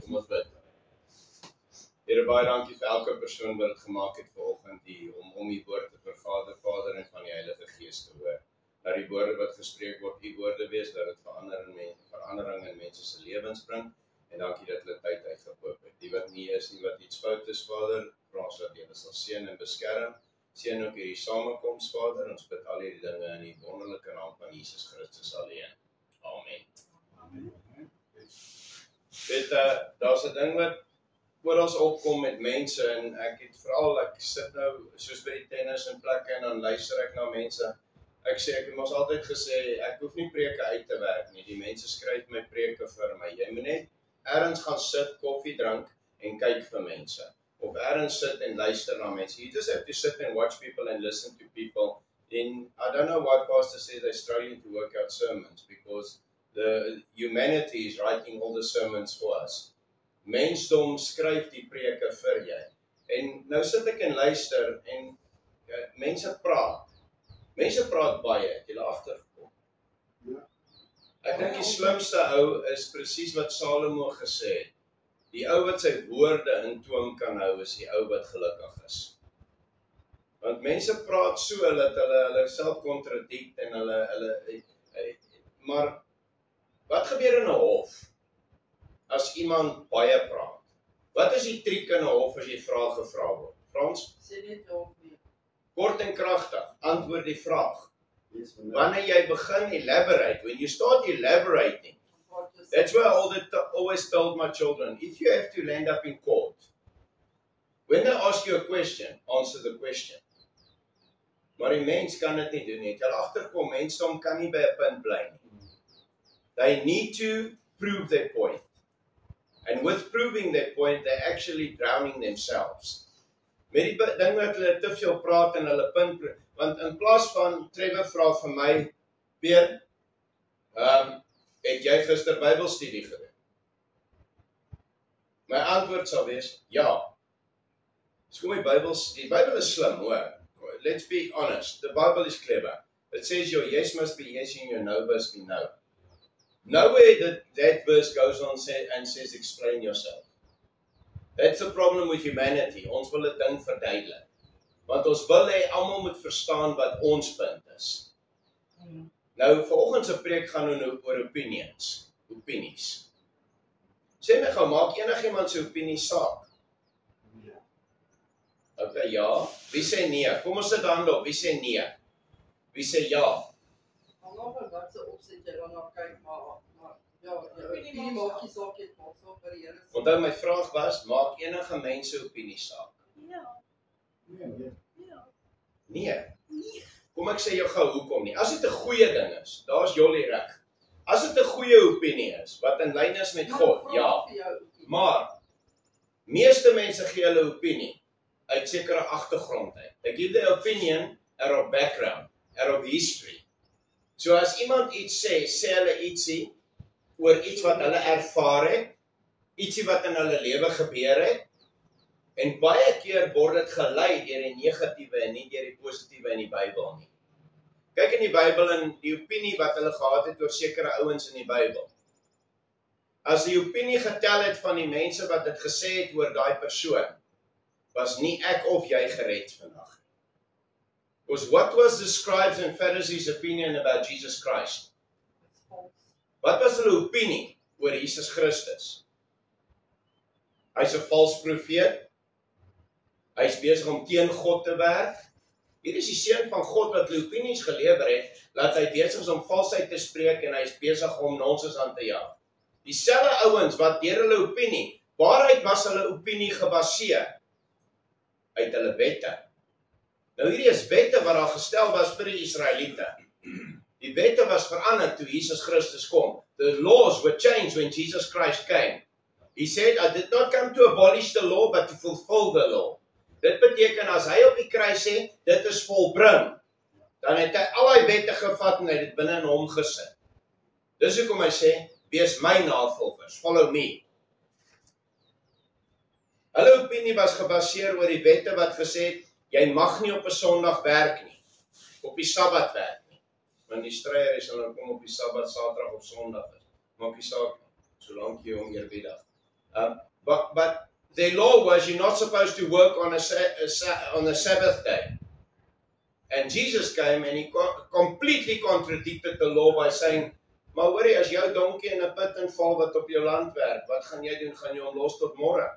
Kom ons bid. Here, baie dankie vir elke persoon wat dit gemaak het vanoggend hier om die woord te vervaardig, Vader en van die Heilige Gees te hoor. Dat die woorde wat gespreek word, die woorde wees, dat dit verandering in mense se lewens bring. En dankie dat hulle tyd uitgekoop het. Die wat nie is, nie wat iets fout is, Vader, vra ons dat jy sal seën en beskerm. Seën ook hierdie samekoms, Vader. Ons bid al hierdie dinge in die wonderlike naam van Jesus Christus alleen. Amen. Amen. Weet, daar's 'n ding wat oral opkom met mense en ek sit nou soos by die tennis en plekke en dan luister ek na mense. Ek het mos altyd gesê, ek hoef nie preke uit te werk nie. Die mense skryf my preke vir my. Jy moet net ergens gaan sit, koffie drink en kyk vir mense. Of ergens sit en luister na mense. You just have to sit and watch people and listen to people. I don't know why pastors say they're struggling to work out sermons because the humanity is writing all the sermons for us. Mensdom skryf die preke vir jy. En nou sit ek en luister en mense praat. Mense praat baie, het julle agtergekom. Ek dink die slimste ou is presies wat Salomo gesê het. Die ou wat sy woorde in toom kan hou, is die ou wat gelukkig is. Want mense praat so, dat hulle self kontradiek en maar wat gebeur in 'n hof as iemand baie praat? Wat is die triek in 'n hof as jy vrae gevra word? Frans? Sê net hof nie. Kort en kragtig, antwoord die vraag. Wanneer jy begin elaborate, when you start elaborating, that's why I always told my children, if you have to land up in court, when they ask you a question, answer the question. Maar die mens kan dit nie doen nie. Jy agterkom, mensdom kan nie by 'n punt bly nie. They need to prove their point. And with proving their point, they're actually drowning themselves. Met die ding dat hulle te veel praat en hulle punt, want in plaas van Trevor vra vir my, Peer, het jy gister Bybelstudie gedoen? My antwoord sal wees, ja. So die Bybel is slim, hoor. Let's be honest, the Bible is clever. It says your yes must be yes and your no must be no. Nowhere that verse goes on and says explain yourself. That's the problem with humanity. Ons wil 'n ding verduidelik. Want ons wil hê almal moet verstaan wat ons punt is. Nou, vanoggend se preek gaan nou oor opinies. Sê my gou, maak enigiemand se opinie saak? Okay, ja. Wie sê nee? Kom ons sit hande op. Wie sê nee? Wie sê ja? Hang af van wat se opset jy dan na kyk, maar ja, opinie maak nie saak het maak saak vir die Here. Onthou my vraag was, maak enige mense opinie saak? Ja. Nee. Kom ek sê jou gou hoekom nie. As dit 'n goeie ding is, daar's Jolly reg. As dit 'n goeie opinie is wat in lyn is met God, ja. Maar meeste mense gee hulle opinie uit sekere agtergrond uit. They give their opinion out of background, out of history. So as iemand iets sê hulle ietsie oor iets wat hulle ervaar het, ietsie wat in hulle lewe gebeur het, en baie keer word dit gelei deur die negatiewe en nie deur die positiewe in die Bybel nie. Kyk in die Bybel en die opinie wat hulle gehad het oor sekere ouens in die Bybel. As die opinie getel het van die mense wat dit gesê het oor daai persoon, was nie ek of jy gered vandag. Because what was the scribes and Pharisees' opinion about Jesus Christ? Wat was hulle opinie oor Jesus Christus? Hy's 'n vals profeet. Hy's besig om teen God te werk. Hier is die seun van God wat hulle opinies gelewer het, dat hy besig is om valsheid te spreek en hy's besig om nonsens aan te jaag. Dieselfde ouens wat deur hulle opinie, waaruit was hulle opinie gebaseer? Uit hulle wette. Nou hierdie is wette wat daar gestel was vir die Israeliete. Die wette was verander toe Jesus Christus kom. The laws were changed when Jesus Christ came. He said, I did not come to abolish the law, but to fulfill the law. Dit beteken as hy op die kruis sê, dit is volbring, dan het hy al die wette gevat en hy dit binne in hom gesit. Dis hoekom hy sê, wees my navolgers, follow me. Hulle opinie was gebaseer oor die wette wat gesê het, jy mag nie op 'n Sondag werk nie, op die Sabbat werk nie. Want die stryer is dan kom op die Sabbat, Saterdag of Sondag is. Maak nie saak nie, solank jy hom eerbiedig. But their law was you're not supposed to work on a Sabbath day. And Jesus came and he completely contradicted the law by saying, maar hoorie, as jou donkie in 'n put inval wat op jou land werk, wat gaan jy doen? Gaan jy hom los tot môre?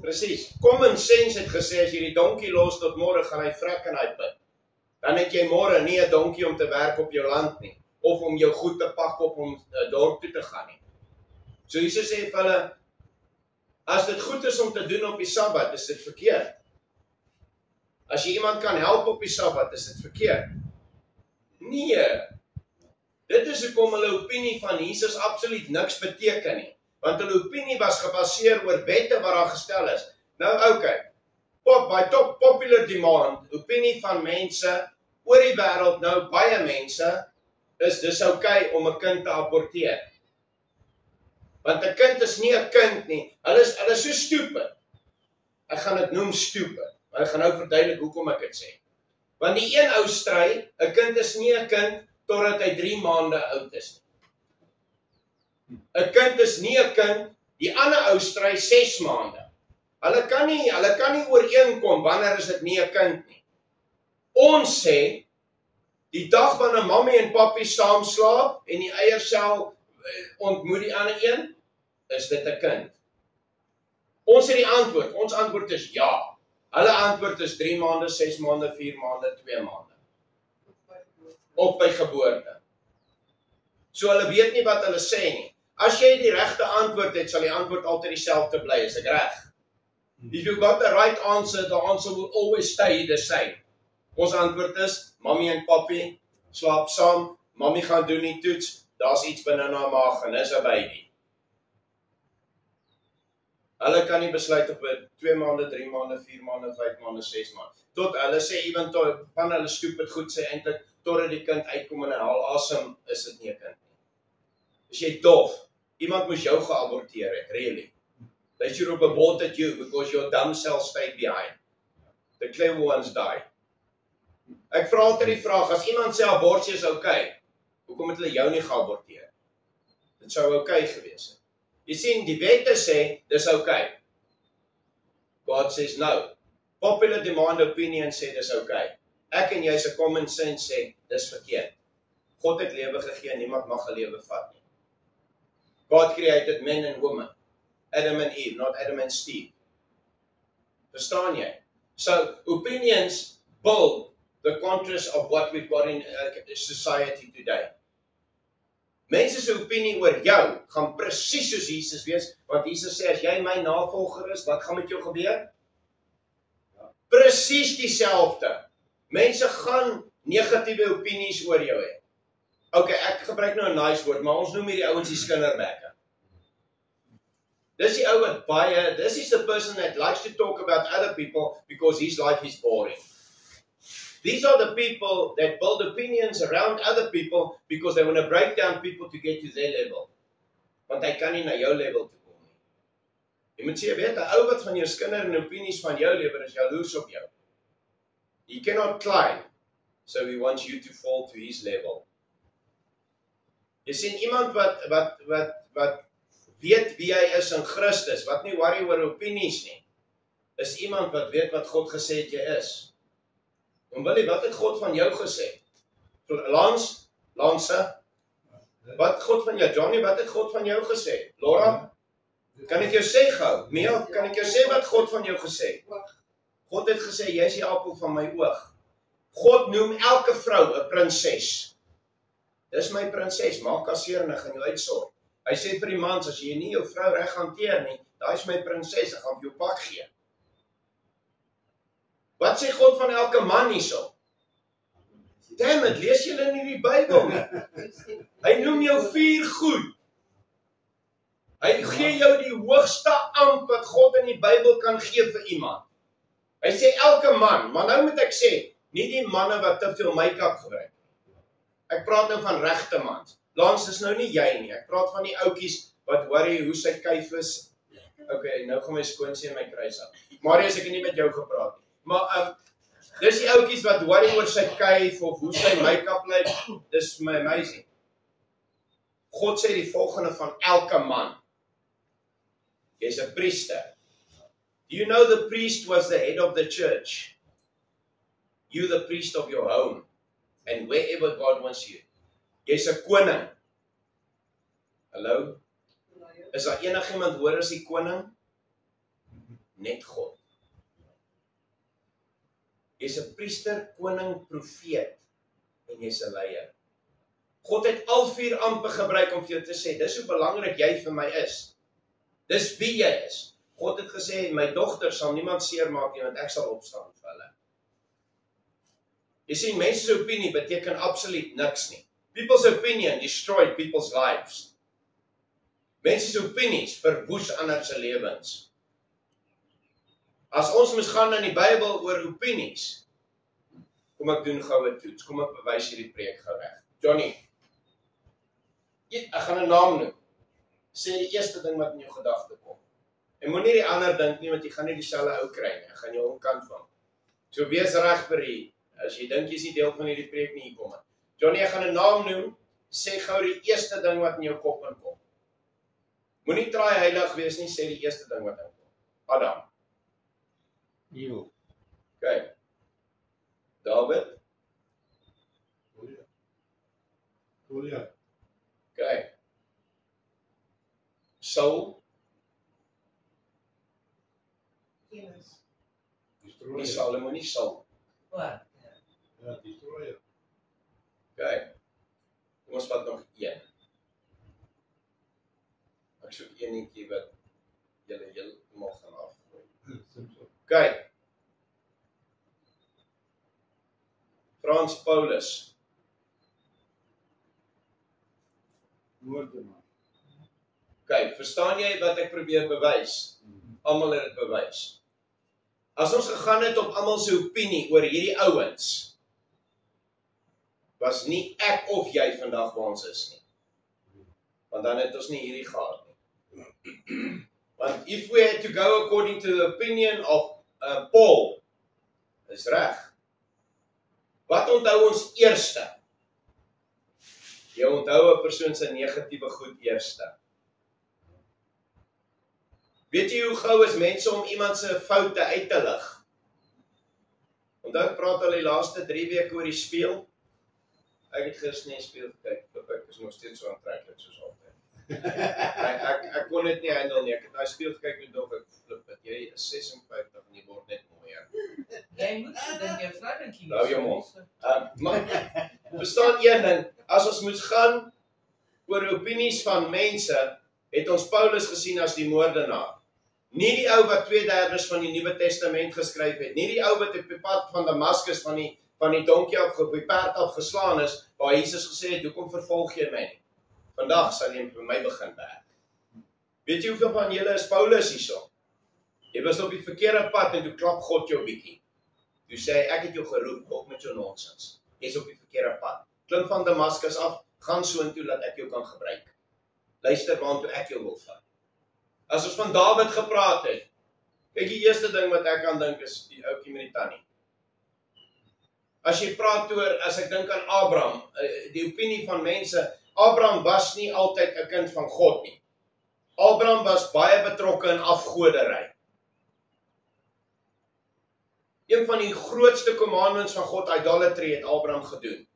Presies. Common sense het gesê, as jy die donkie los tot môre, gaan hy vrek in hy put. Dan het jy môre nie 'n donkie om te werk op jou land nie, of om jou goed te pak op om dorp toe te gaan nie. So Jesus sê vir hulle, as dit goed is om te doen op die Sabbat, is dit verkeerd. As jy iemand kan help op die Sabbat, is dit verkeerd. Nee, dit is hoekom hulle opinie van Jesus absoluut niks beteken nie. Want hulle opinie was gebaseer oor wette wat daar gestel is. Nou, okay, by top popular demand, opinie van mense oor die wêreld, nou baie mense, is dis okay om 'n kind te aborteer. Want 'n kind is nie 'n kind nie. Hulle is so stupid. Ek gaan dit noem stupid. Maar ek gaan nou verduidelik hoekom ek dit sê. Want die een ou stry, 'n kind is nie 'n kind totdat hy 3 maande oud is nie. 'n kind is nie 'n kind, die ander ou stry 6 maande. Hulle kan nie ooreenkom wanneer is dit nie 'n kind nie. Ons sê, die dag wanneer mammie en pappie saam slaap en die eiersel ontmoet die ander een, is dit 'n kind. Ons het die antwoord. Ons antwoord is ja. Hulle antwoord is 3 maande, 6 maande, 4 maande, 2 maande. Of by geboorte. So hulle weet nie wat hulle sê nie. As jy die regte antwoord het, sal die antwoord altyd dieselfde bly, is ek reg? If you got the right answer, the answer will always stay the same. Ons antwoord is, mammie en pappie slaap saam, mammie gaan doen die toets, daar's iets binne haar maag en is 'n baby. Hulle kan nie besluit op 2 maande, 3 maande, 4 maande, 5 maande, 6 maande. Tot hulle sê ewen tot van hulle stupid goed sê eintlik totdat die kind uitkom en hy haal asem, is dit nie 'n kind nie. Is jy dof? Iemand moes jou geaborteer het, really. They should have aborted you because your dumb cells stayed behind. The clever ones died. Ek vra altyd die vraag, as iemand sê abortus is okay, hoekom het hulle jou nie geaborteer? Dit sou okay gewees het. Jy sien, die wette sê, dis okay. God says no. Popular demand opinion sê, dis okay. Ek en jy se common sense sê, dis verkeerd. God het lewe gegee, niemand mag 'n lewe vat nie. God created men and women. Adam and Eve, not Adam and Steve. Verstaan jy? So, opinions build the contrast of what we've got in society today. Mense se opinie oor jou gaan presies soos Jesus wees, want Jesus sê, as jy my navolger is, wat gaan met jou gebeur? Presies dieselfde. Mense gaan negatiewe opinies oor jou hê. Okay, ek gebruik nou 'n nice woord, maar ons noem hierdie ouens die skinderbekke. Dis die ou wat baie, this is the person that likes to talk about other people because his life is boring. These are the people that build opinions around other people because they want to break down people to get to their level. Want hy kan nie na jou level toe kom nie. Jy moet sê, weet, 'n ou wat van jou skinder en opinies van jou lewer is jaloers op jou. He cannot climb, so he wants you to fall to his level. Jy sien iemand wat weet wie hy is in Christus, wat nie worry oor opinies nie, is iemand wat weet wat God gesê het jy is. En Willie, wat het God van jou gesê? Lance, wat het God van jou? Johnny, wat het God van jou gesê? Laura, kan ek jou sê gou? Mia, kan ek jou sê wat God van jou gesê? God het gesê, jy is die appel van my oog. God noem elke vrou 'n prinses. Dis my prinses, maak haar seer en ek gaan jou uitsorg. Hy sê vir die mans, as jy nie jou vrou reg hanteer nie, daai is my prinses, ek gaan vir jou pak gee. Wat sê God van elke man hierso? Damn it, lees julle nie die Bybel nie. Hy noem jou 4 goed. Hy gee jou die hoogste amp wat God in die Bybel kan gee vir iemand. Hy sê elke man, maar nou moet ek sê, nie die manne wat te veel make-up gebruik. Ek praat nou van regte mans. Lance is nou nie jy nie, ek praat van die ouetjies wat worry hoe sy kuif is. Okay, nou gaan my skoonseun my kruis af. Marius, ek het nie met jou gepraat nie. Maar dis die ouetjies wat worry oor sy kuif of hoe sy make-up lyk, dis my amazing. God sê die volgende van elke man. Jy's 'n priester. Do you know the priest was the head of the church? You the priest of your home. And wherever God wants you. Jy's 'n koning. Hallo? Is daar enigiemand hoor as die koning? Net God. Jy's 'n priester, koning, profeet en jy's 'n leier. God het al 4 ampe gebruik om vir jou te sê, dis hoe belangrik jy vir my is. Dis wie jy is. God het gesê, my dogter sal niemand seermaak nie, want ek sal opstaan vir hulle. Jy sien, mense se opinie beteken absoluut niks nie. People's opinion destroyed people's lives. Mense se opinies verwoes ander se lewens. As ons moes gaan in die Bybel oor opinies, kom ek doen gou 'n toets, kom ek bewys hierdie preek gou reg. Johnny, ek gaan 'n naam noem. Sê die eerste ding wat in jou gedagte kom. En moenie die ander dink nie, want jy gaan nie dieselfde ou kry nie. Ek gaan jou omkant van. So wees reg vir hier. As jy dink jy's nie deel van hierdie preek nie, hier kom dit. Johnny, ek gaan 'n naam noem. Sê gou die eerste ding wat in jou kop inkom. Moenie traai heilig wees nie, sê die eerste ding wat inkom. Adam. Eeuw. Okay. David. Goliath. Okay. Saul. Destroyer. Nie Salomo nie, Saul. Ja, destroyer. Okay. Kom ons vat nog een. Ek soek eenetjie wat julle heeltemal gaan afgooi. Simpson. Okay. Frans Paulus. Moordenaar. Okay, verstaan jy wat ek probeer bewys? Almal het dit bewys. As ons gegaan het op almal se opinie oor hierdie ouens, was nie ek of jy vandag waar ons is nie. Want dan het ons nie hierdie gehad nie. Want if we had to go according to the opinion of Paul, is reg. Wat onthou ons eerste? Jy onthou 'n persoon se negatiewe goed eerste. Weet jy hoe gou is mense om iemand se foute uit te lig? Onthou ek praat al die laaste 3 weke oor die spieël. Ek het gister nie spieël gekyk, ek is nog steeds so aantreklik soos altyd. Ek kon dit nie handle nie. Ek het daai spieël gekyk en dog ek flip dit. Jy is 56 en jy word net mooier. Jy moet dink jy vrou dink jy. Nou jou mond. Maar verstaan een ding, as ons moet gaan oor opinies van mense, het ons Paulus gesien as die moordenaar. Nie die ou wat 2/3 van die Nuwe Testament geskryf het, nie die ou wat op die pad van Damaskus van die donkie af op die perd af geslaan is, waar Jesus gesê het, hoekom vervolg jy my nie? Vandag sal jy vir my begin werk. Weet jy hoeveel van julle is Paulus hierso? Jy was op die verkeerde pad en toe klap God jou bietjie. Toe sê hy, ek het jou geroep, op met jou nonsens. Jy's op die verkeerde pad. Klim van Damaskus af, gaan soontoe dat ek jou kan gebruik. Luister waantoe ek jou wil vat. As ons van Dawid gepraat het, kyk die eerste ding wat ek aan dink is die ouetjie met die tannie. As jy praat oor, as ek dink aan Abraham, die opinie van mense, Abraham was nie altyd 'n kind van God nie. Abraham was baie betrokke in afgodery. Een van die grootste commandments van God, idolatry, het Abraham gedoen.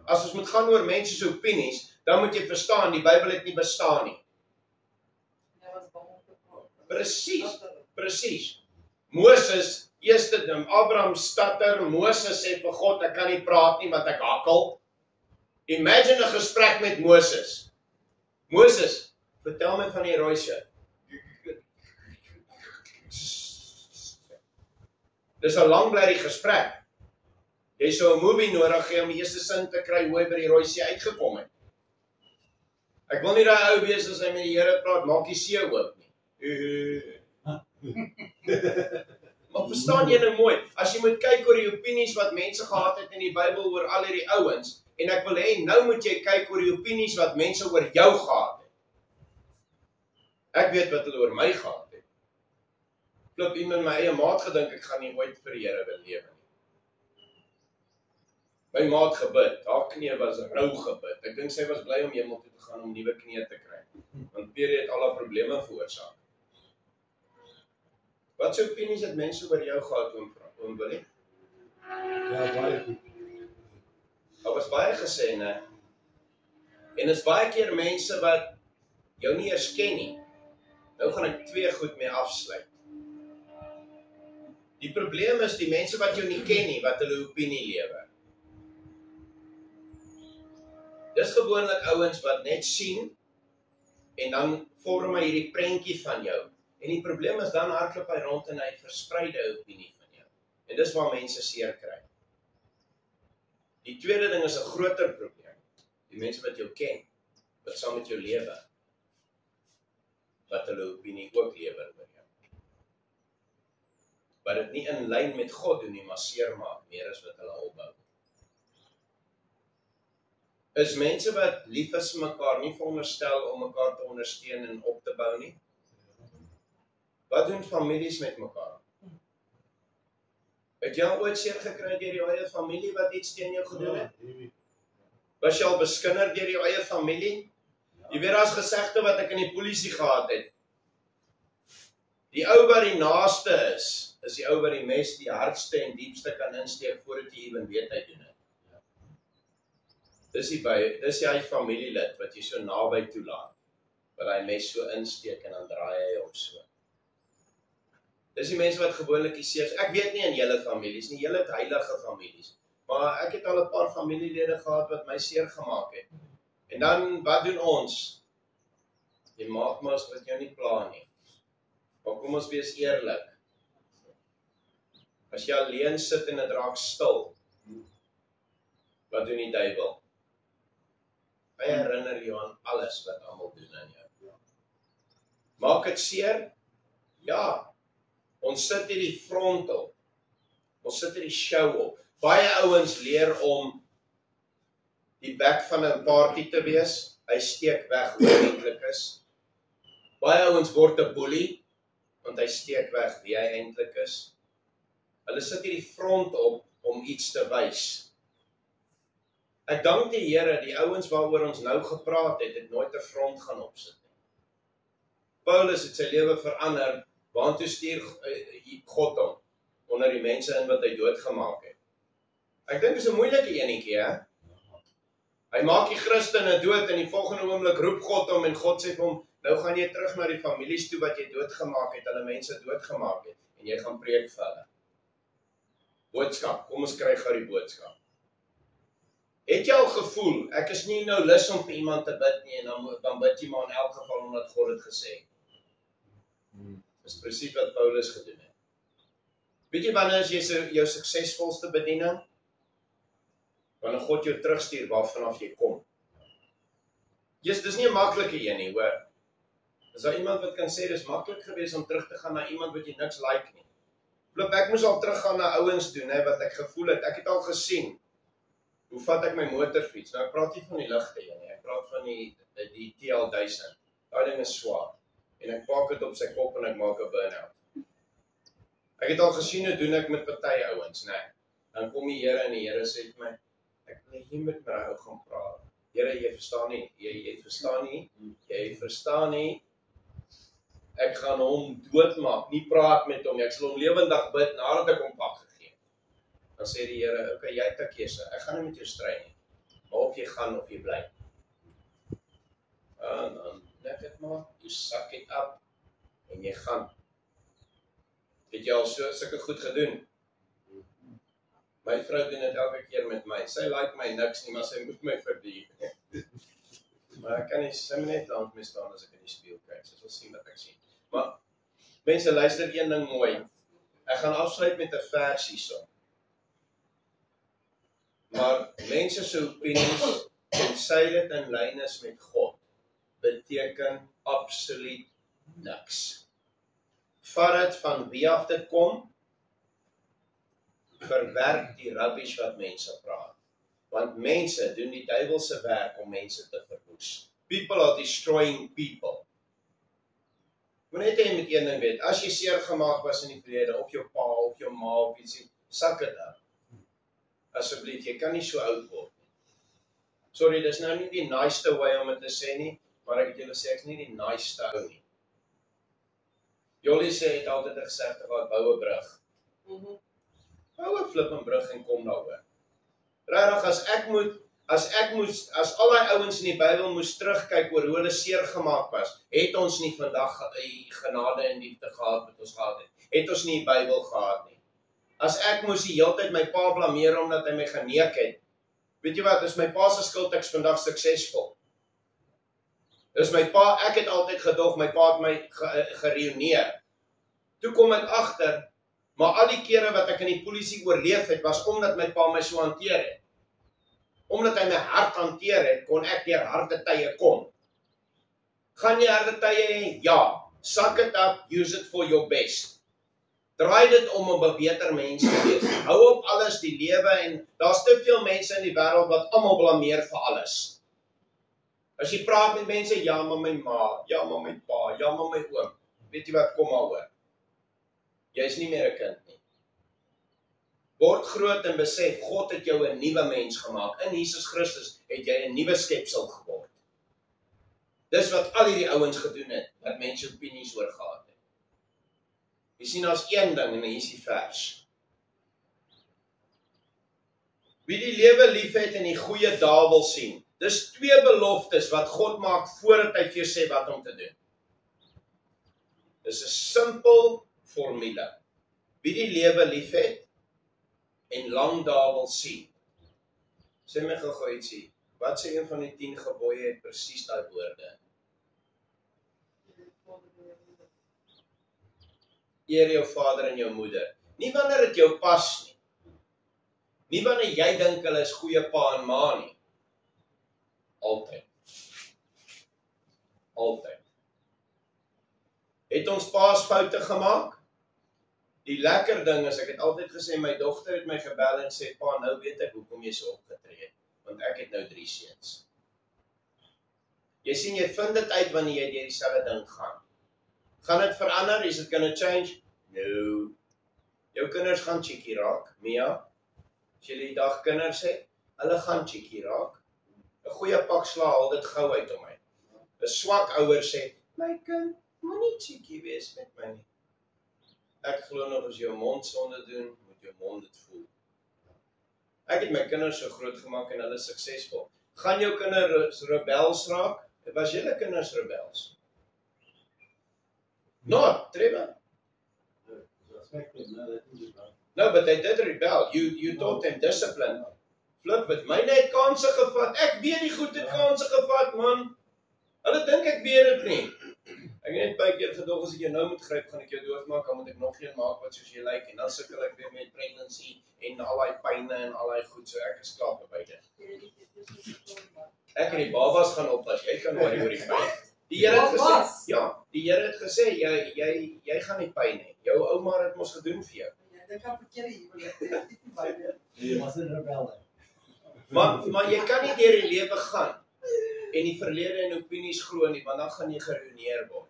As ons moet gaan oor mense se opinies, dan moet jy verstaan, die Bybel het nie bestaan nie. Presies. Moses, eerste ding, Abraham stutter, Moses sê vir God, ek kan nie praat nie, want ek hakkel. Imagine 'n gesprek met Moses. Moses, vertel my van die rooi shirt. Dis 'n lang bly die gesprek. Jy sou 'n movie nodig hê om die eerste sin te kry hoe hy by die rooi see uitgekom het. Ek wil nie daai ou wees as hy met die Here praat, maak die see oop nie. Maar verstaan jy nou mooi, as jy moet kyk oor die opinies wat mense gehad het in die Bybel oor al hierdie ouens, en ek wil hê, nou moet jy kyk oor die opinies wat mense oor jou gehad het. Ek weet wat hulle oor my gehad het. Klop iemand my eie maat gedink, ek gaan nie ooit vir die Here wil lewe nie. My ma het gebid, haar knie was rou gebid. Ek dink sy was bly om hemel toe te gaan om nuwe knie te kry. Want Pierre het al haar probleme veroorsaak. Wat so opinies het mense oor jou gehad, oom Willie? Ja, baie goed. Daar was baie gesê, né? En is baie keer mense wat jou nie eers ken nie. Nou gaan ek 2 goed mee afsluit. Die probleem is die mense wat jou nie ken nie, wat hulle opinie lewer. Dis gewoonlik ouens wat net sien en dan vorm hy hierdie prentjie van jou. En die probleem is dan hardloop hy rond en hy versprei 'n opinie van jou. En dis waar mense seer kry. Die tweede ding is 'n groter probleem. Die mense wat jou ken, wat saam met jou lewe, wat hulle opinie ook lewer oor jou. Wat dit nie in lyn met God doen nie, maar seermaak meer as wat hulle opbou. Is mense wat lief is vir mekaar nie veronderstel om mekaar te ondersteun en op te bou nie? Wat doen families met mekaar? Het jy al ooit seer gekry deur jou eie familie wat iets teen jou gedoen het? Was jy al beskinder deur jou eie familie? Jy weet daar's gesegde wat ek in die polisie gehad het. Die ou wat die naaste is die ou wat die mes die hardste en diepste kan insteek voordat jy ewen weet hy doen het. Dis die familielid wat jy so naby toelaat, wat hy mes so insteek en dan draai hy hom so. Dis die mense wat gewoonlik die seers. Ek weet nie in julle families nie, julle het heilige families. Maar ek het al 'n paar familielede gehad wat my seer gemaak het. En dan, wat doen ons? Jy maak mos wat jou nie pla nie. Maar kom ons wees eerlik. As jy alleen sit en dit raak stil, wat doen die duiwel? Hy herinner jou aan alles wat almal doen aan jou. Maak dit seer? Ja. Ons sit hier die front op. Ons sit hier die show op. Baie ouens leer om die bek van 'n paartjie te wees. Hy steek weg hoe hy eintlik is. Baie ouens word 'n boelie, want hy steek weg wie hy eintlik is. Hulle sit hier die front op om iets te wys. Ek dank die Here, die ouens waaroor ons nou gepraat het nooit 'n front gaan opsit nie. Paulus het sy lewe verander, waantoe stuur God hom, onder die mense in wat hy doodgemaak het. Ek dink dit is 'n moeilike enetjie, hè? Hy maak die Christene dood en die volgende oomblik roep God hom en God sê vir hom, nou gaan jy terug na die families toe wat jy doodgemaak het, hulle mense doodgemaak het, en jy gaan preek vir hulle. Boodskap, kom ons kry gou die boodskap. Het jy al gevoel, ek is nie nou lus om vir iemand te bid nie, en dan bid jy maar in elk geval omdat God het gesê. Dis presies wat Paulus gedoen het. Weet jy wanneer is jy jou suksesvolste bediening? Wanneer God jou terugstuur waarvanaf jy kom. Dis nie 'n maklike een nie, hoor. Is daar iemand wat kan sê dis maklik geweest om terug te gaan na iemand wat jy niks like nie? Flip, ek moes al teruggaan na ouens doen, wat ek gevoel het. Ek het al gesien. Hoe vat ek my motorfiets? Nou ek praat nie van die ligte een nie. Ek praat van die TL1000. Daai ding is swaar. En ek pak dit op sy kop en ek maak 'n burn-out. Ek het al gesien hoe doen ek met party ouens, né? Dan kom die Here en die Here sê vir my, ek wil hier met my ou gaan praat. Here, jy verstaan nie, jy verstaan nie. Ek gaan hom doodmaak, nie praat met hom, ek sal hom lewendig bid nadat ek hom pak gegee. Dan sê die Here, okay, jy het 'n keuse. Ek gaan nie met jou stry nie. Maar of jy gaan of jy bly. En dan net dit maar, jy suck it up en jy gaan. Het jy al sulke goed gedoen? My vrou doen dit elke keer met my. Sy like my niks nie, maar sy moet my verdien. Maar ek kan nie, sy moet net langs my staan as ek in die spieël kyk. Sy sal sien wat ek sien. Maar mense, luister een ding mooi. Ek gaan afsluit met 'n vers hierso. Maar mense se opinies, tensy dit in lyn is met God, beteken absoluut niks. Vat dit van wie af dit kom, verwerk die rubbish wat mense praat. Want mense doen die duiwelse werk om mense te verwoes. People are destroying people. Moet net jy met een ding weet, as jy seer gemaak was in die verlede, of jou pa, of jou ma, of iets, sak dit af. Asseblief, jy kan nie so oud word. Sorry, dis nou nie die niceste way om dit te sê nie, maar ek het julle sê, ek is nie die niceste ou nie. Jolie sê, het altyd gesê, bou 'n brug. Bou 'n flipping brug en kom daaroor. Regtig, as al die ouens in die Bybel moes terugkyk oor hoe hulle seer gemaak was, het ons nie vandag genade en liefde gehad wat ons gehad het. Het ons nie die Bybel gehad nie. As ek moes die hele tyd my pa blameer omdat hy my geneek het, weet jy wat, is my pa se skuld ek is vandag suksesvol. Dis my pa, ek het altyd gedog, my pa het my gereuneer. Toe kom ek agter, maar al die kere wat ek in die polisie oorleef het, was omdat my pa my so hanteer het. Omdat hy my hard hanteer het, kon ek deur harde tye kom. Gaan jy harde tye hê? Ja. Suck it up, use it for your best. Draai dit om 'n beter mens te wees. Hou op alles, die lewe, en daar's te veel mense in die wêreld wat almal blameer vir alles. As jy praat met mense, ja maar my ma, ja maar my pa, ja maar my oom. Weet jy wat, kom maar hoor. Jy is nie meer 'n kind nie. Word groot en besef, God het jou 'n nuwe mens gemaak. In Jesus Christus het jy 'n nuwe skepsel geword. Dis wat al hierdie ouens gedoen het, wat mense opinies oor gehad het. Jy sien, daar's een ding en hier is die vers. Wie die lewe lief het en die goeie dae wil sien. Dis 2 beloftes wat God maak voordat hy vir jou sê wat om te doen. Dis 'n simpel formule. Wie die lewe lief het en lang dae wil sien. Sê my gou ietsie. Wat sê een van die 10 gebooie het presies daai woorde? Eer jou vader en jou moeder. Nie wanneer dit jou pas nie. Nie wanneer jy dink hulle is goeie pa en ma nie. Altyd. Altyd. Het ons paas foute gemaak? Die lekker ding is, ek het altyd gesê, my dogter het my gebel en sê, pa, nou weet ek hoekom jy so opgetree het, want ek het nou 3 seuns. Jy sien, jy vind dit uit wanneer jy deur dieselfde ding gaan. Gaan dit verander? Is it gonna change? No. Jou kinders gaan cheeky raak, Mia. As jy die dag kinders het, hulle gaan cheeky raak. 'n Goeie pak sla haal dit gou uit om my. 'n Swak ouer sê, my kind, moenie cheeky wees met my nie. Ek glo nog as jy jou mond sonde doen, moet jou mond dit voel. Ek het my kinders so groot gemaak en hulle is suksesvol. Gaan jou kinders rebels raak? Was julle kinders rebels? Not, Trevor. No, but they did rebel. You taught them discipline. Flip het my net kanse gevat. Ek weet die goed het kanse gevat, man. Hulle dink ek weet dit nie. Ek het net baie keer gedog as ek jou nou moet gryp, gaan ek jou doodmaak, dan moet ek nog een maak wat soos jy lyk, en dan sukkel ek weer met pregnancy en al die pyne en al die goed, so ek is klaar by dit. Ek het die babas gaan oppas, jy kan worry oor die pyn. Die Here het gesê, ja, die Here het gesê, jy gaan nie pyn hê. Jou ouma het mos gedoen vir jou. Ek kan verkeer hier, Jy was 'n rebel. Maar jy kan nie deur die lewe gaan en die verlede en opinies glo nie, want dan gaan jy geruïneer word.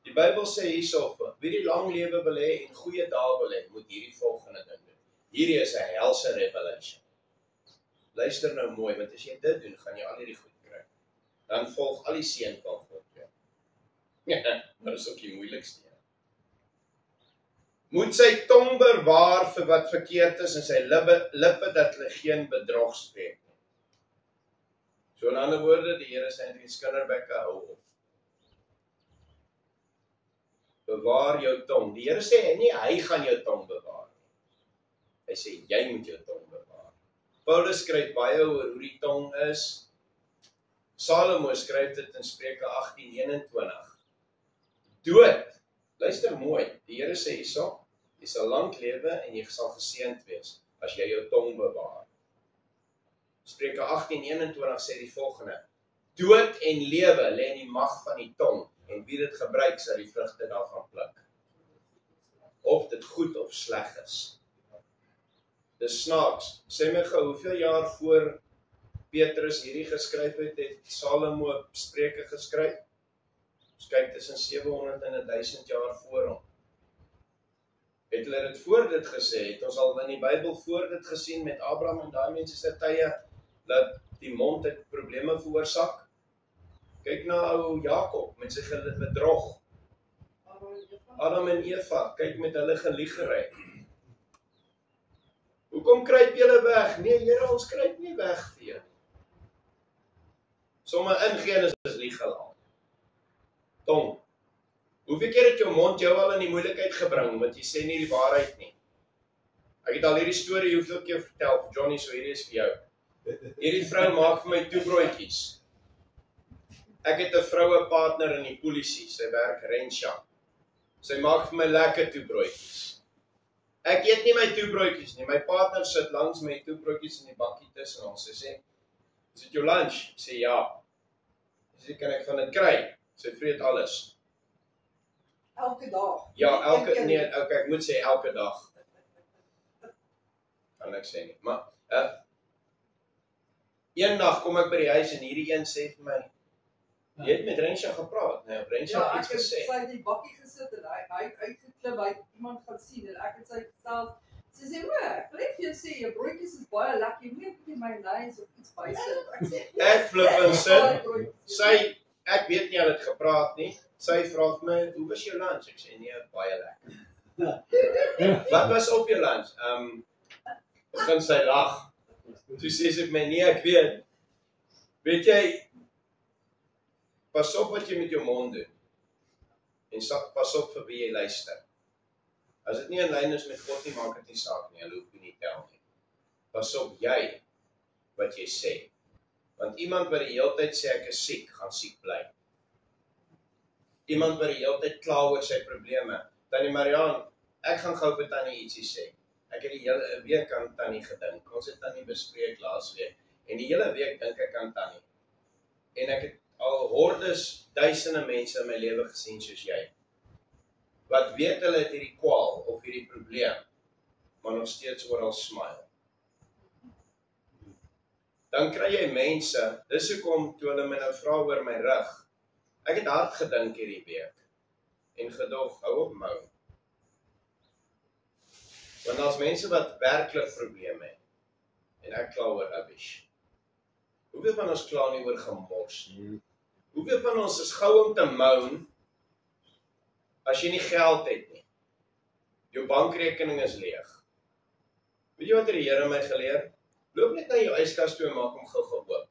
Die Bybel sê hierso, wie die lang lewe wil hê en goeie dae wil hê, moet hierdie volgende ding doen. Hierdie is 'n helse revelation. Luister nou mooi, want as jy dit doen, gaan jy al hierdie goed kry. Dan volg al die seën van God. Ja, maar is ook die moeilikste. Moet sy tong bewaar vir wat verkeerd is en sy lippe dat hulle geen bedrog spreek nie. So in ander woorde, die Here sê eintlik skinderbekke hou op. Bewaar jou tong. Die Here sê nie hy gaan jou tong bewaar nie. Hy sê jy moet jou tong bewaar. Paulus skryf baie oor hoe die tong is. Salomo skryf dit in Spreuke 18:21. Dood. Luister mooi. Die Here sê hierso, jy sal lank lewe en jy sal geseënd wees as jy jou tong bewaar. Spreuke 18:21 sê die volgende: dood en lewe lê in die mag van die tong, en wie dit gebruik sal die vrugte daarvan pluk. Of dit goed of sleg is. Dis snaaks. Sê my gou, hoeveel jaar voor Petrus hierdie geskryf het Salomo Spreuke geskryf? Ons kyk tussen 700 en 1000 jaar voor hom. Het hulle dit voor dit gesê, het ons al in die Bybel voor dit gesien met Abraham en daai mense se tye, dat die mond het probleme veroorsaak. Kyk na ou Jakob met sy bedrog. Adam en Eva, kyk met hulle geliegery. Hoekom kruip julle weg? Nee, Here, ons kruip nie weg vir jou. Sommige in Genesis is lieg al. Tong. Hoeveel keer het jou mond jou al in die moeilikheid gebring, want jy sê nie die waarheid nie? Ek het al hierdie storie hoeveel keer vertel, Johnny, so hierdie is vir jou. Hierdie vrou maak vir my toebroodjies. Ek het 'n vroue partner in die polisie, sy werk Rensha. Sy maak vir my lekker toebroodjies. Ek eet nie my toebroodjies nie, my partner sit langs my toebroodjies in die bakkie tussen ons. Sy sê, is dit jou lunch? Ek sê ja. Sy sê, kan ek van dit kry? Sy vreet alles. Elke dag? Ja, ek moet sê elke dag. Kan ek sê nie, maar eendag kom ek by die huis en hierdie een sê vir my, jy het met Rensha gepraat, nee, Rensha het iets gesê. Ja, ek het sy die bakkie gesit en hy het uitgeklim, hy het iemand gaan sien en ek het sy vertel, sy sê, ek wil net vir jou sê, jou broodjies is baie lekker, jy moet net 'n bietjie mayonnaise of iets bysit. Ek sê, ek flip en sit, ek weet nie, hulle het gepraat nie, sy vra vir my, hoe was jou lunch? Ek sê, nee, baie lekker. Wat was op jou lunch? Begin sy lag. Toe sê sy vir my, nee, ek weet jy, pas op wat jy met jou mond doen, en pas op vir wie jy luister. As dit nie in lyn is met God nie, maak dit nie saak nie, hulle hoef nie tel nie. Pas op jy, wat jy sê. Want iemand wat die hele tyd sê ek is siek, gaan siek bly. Iemand wat die hele tyd kla oor sy probleme. Tannie Mariaan, ek gaan gou vir Tannie ietsie sê. Ek het die hele week aan Tannie gedink. Ons het Tannie bespreek laas week. En die hele week dink ek aan Tannie. En ek het al hordes, duisende mense in my lewe gesien soos jy. Wat weet hulle het hierdie kwaal of hierdie probleem, maar nog steeds oral smile. Dan kry jy mense, dis hoekom toe hulle my nou vra oor my rug. Ek het hard gedink hierdie week en gedog, hou op mou. Want as mense wat werklik probleme het, en ek kla oor rubbish. Hoeveel van ons kla nie oor gemors nie? Hoeveel van ons is gou om te moan, as jy nie geld het nie? Jou bankrekening is leeg. Weet jy wat die Here my geleer? Loop net na jou yskas toe en maak hom gou oop.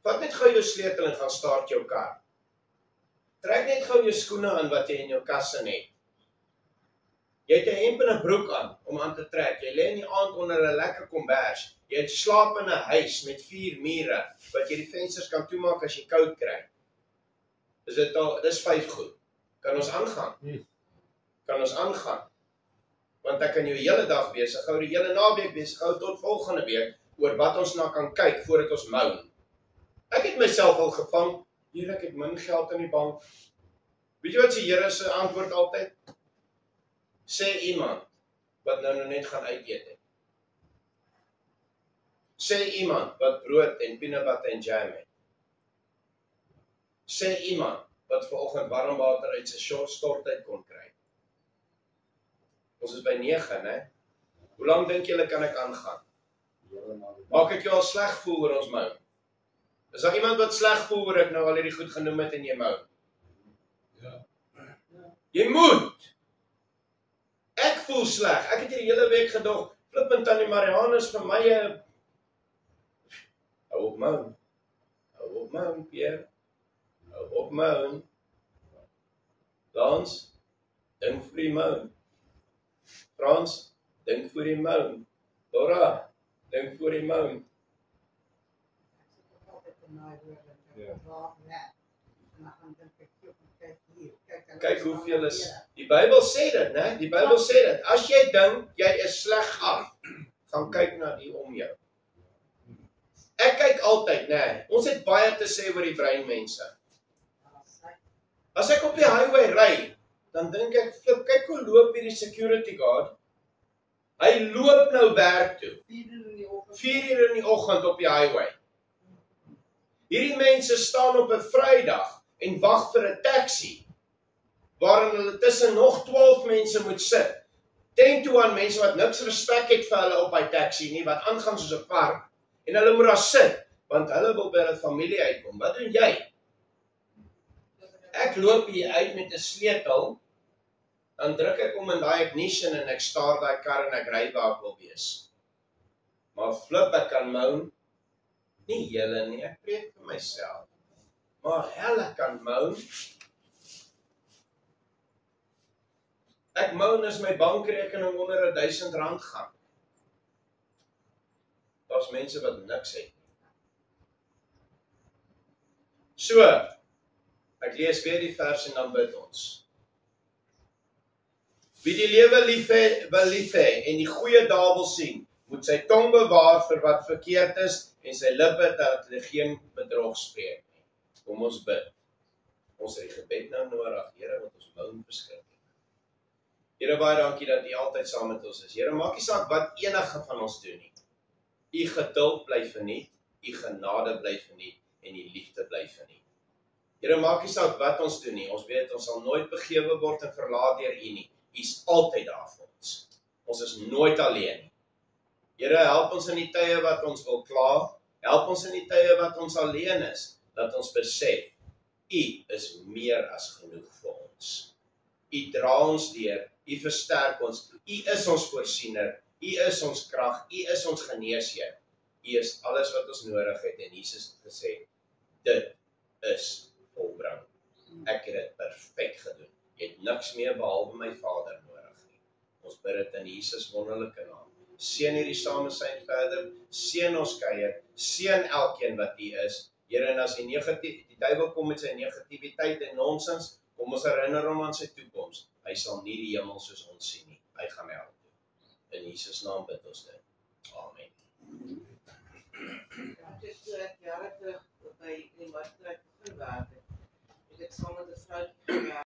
Vat net gou jou sleutel en gaan start jou kar. Trek net gou jou skoene aan wat jy in jou kas in het. Jy het 'n hemp en 'n broek aan om aan te trek. Jy lê in die aand onder 'n lekker kombers. Jy het slaap in 'n huis met 4 mure wat jy die vensters kan toemaak as jy koud kry. Dis 5 goed. Kan ons aangaan? Kan ons aangaan? Want ek kan jou hele dag besig hou, die hele naweek besig hou tot volgende week oor wat ons na kan kyk voordat ons moan. Ek het myself al gevang, Here, ek het min geld in die bank. Weet jy wat die Here se antwoord altyd? Sê iemand wat nou net gaan uit eet het. Sê iemand wat brood en peanut butter en jam het. Sê iemand wat vanoggend warm water uit sy stort uit kon kry. Ons is by 9, né? Hoe lank dink julle kan ek aangaan? Maak ek jou al sleg voel oor ons mou? Is daar iemand wat sleg voel oor ek nou al hierdie goed genoem het en jy mou? Ja. Jy moet! Ek voel sleg. Ek het hier die hele week gedog, flippend Tannie Mariaan is vir my hou op mou. Hou op mou, Pierre. Hou op mou. Lans, dink vir die mou. Frans, dink vir die mou. Dora, dink vir die mou. Kyk hoeveel is, die Bybel sê dit, né? Die Bybel sê dit, as jy dink, jy is sleg af, gaan kyk na die om jou. Ek kyk altyd, né? Ons het baie te sê oor die breinmense. As ek op die highway ry, dan dink ek, flip, kyk hoe loop hierdie security guard. Hy loop nou werk toe. 4 uur in die oggend op die highway. Hierdie mense staan op 'n Vrydag en wag vir 'n taxi, waarin hulle tussen nog 12 mense moet sit. 10 to 1 mense wat niks respek het vir hulle op hy taxi nie, wat aangaan soos 'n vark, en hulle moet daar sit, want hulle wil by hulle familie uitkom. Wat doen jy? Ek loop hier uit met 'n sleutel, dan druk ek om in daai ignition en ek staar daai kar en ek ry waar ek wil wees. Maar flip ek kan moan, nie julle nie, ek preek vir myself. Maar hel ek kan moan. Ek moan as my bankrekening onder R1000 gaan. Daar's mense wat niks het. So, ek lees weer die vers en dan bid ons. Wie die lewe wil lief hê en die goeie dae wil sien, moet sy tong bewaar vir wat verkeerd is en sy lippe dat hulle geen bedrog spreek nie. Kom ons bid. Ons het die gebed nou nodig, Here, want ons moan beskik. Here, baie dankie dat U altyd saam met ons is. Here, maak nie saak wat enige van ons doen nie. U geduld bly verniet, U genade bly verniet en U liefde bly verniet. Here, maak nie saak wat ons doen nie. Ons weet ons sal nooit begewe word en verlaat deur U nie. U is altyd daar vir ons. Ons is nooit alleen nie. Here, help ons in die tye wat ons wil kla. Help ons in die tye wat ons alleen is. Dat ons besef, U is meer as genoeg vir ons. U dra ons deur. U versterk ons. U is ons voorsiener. U is ons krag. U is ons geneesheer. U is alles wat ons nodig het. En Jesus het gesê, dit is volbring. Ek het dit perfek gedoen. Jy het niks meer behalwe my Vader nodig nie. Ons bid dit in Jesus wonderlike naam. Seën hierdie samesyn verder. Seën ons kuier. Seën elkeen wat U is. Here, en as die duiwel kom met sy negativiteit en nonsens, kom ons herinner hom aan sy toekoms. Hy sal nie die hemel soos ons sien nie. Hy gaan hel toe. In Jesus naam bid ons dit. Amen. Het is ek jare terug by die marktplek begin werk. Ek het saam met 'n vrou gewerk.